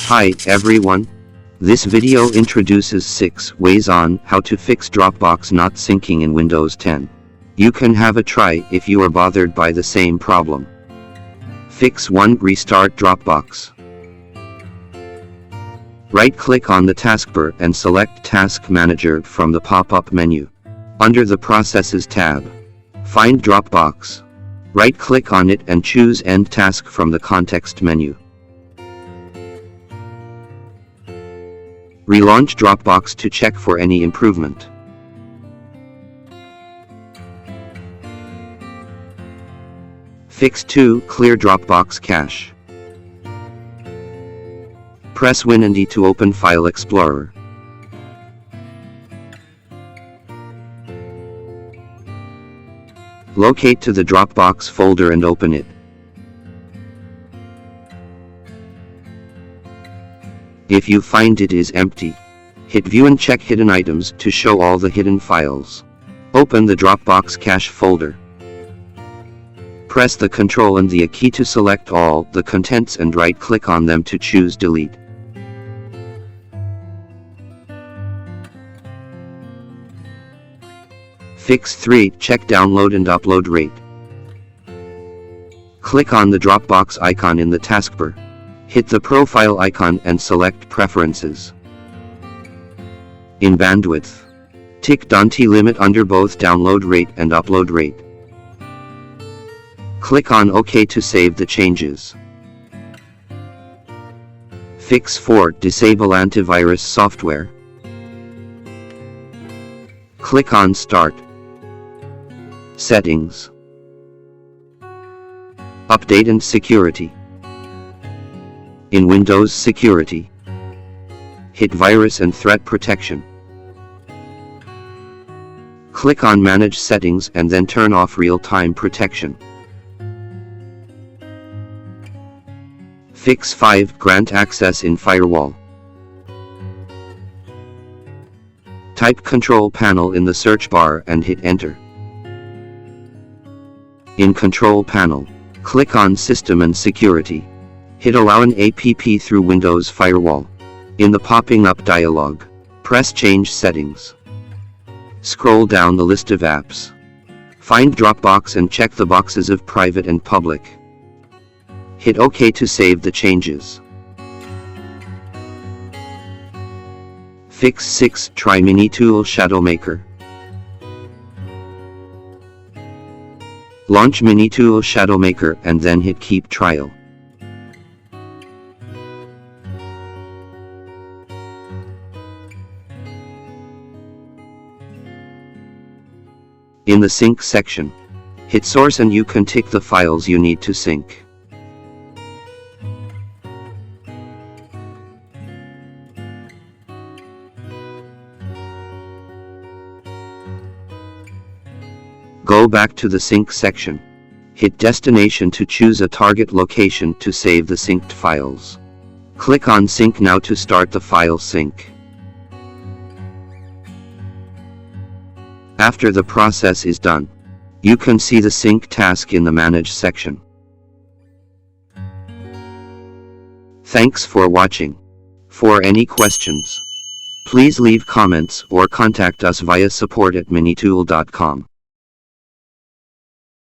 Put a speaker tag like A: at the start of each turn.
A: Hi everyone. This video introduces 6 ways on how to fix Dropbox not syncing in Windows 10. You can have a try if you are bothered by the same problem. Fix 1. Restart Dropbox. Right-click on the taskbar and select Task Manager from the pop-up menu. Under the Processes tab, find Dropbox. Right-click on it and choose End Task from the context menu. Relaunch Dropbox to check for any improvement. Fix 2. Clear Dropbox cache. Press Win and D to open File Explorer. Locate to the Dropbox folder and open it. If you find it is empty, hit View and check Hidden Items to show all the hidden files. Open the Dropbox cache folder. Press the Ctrl and the A key to select all the contents and right-click on them to choose Delete. Fix 3. Check download and upload rate. Click on the Dropbox icon in the taskbar. Hit the profile icon and select Preferences. In bandwidth, tick Dante limit under both download rate and upload rate. Click on OK to save the changes. Fix 4. Disable antivirus software. Click on Start. Settings. Update and Security. In Windows Security, hit Virus and Threat Protection. Click on Manage Settings and then turn off Real-Time Protection. Fix 5. Grant access in Firewall. Type Control Panel in the search bar and hit Enter. In Control Panel, click on System and Security. Hit Allow an APP through Windows Firewall. In the popping up dialog, press Change Settings. Scroll down the list of apps. Find Dropbox and check the boxes of Private and Public. Hit OK to save the changes. Fix 6. Try MiniTool ShadowMaker. Launch MiniTool ShadowMaker and then hit Keep Trial. In the Sync section, hit Source and you can tick the files you need to sync. Go back to the Sync section. Hit Destination to choose a target location to save the synced files. Click on Sync Now to start the file sync. After the process is done, you can see the sync task in the Manage section. Thanks for watching. For any questions, please leave comments or contact us via support@minitool.com.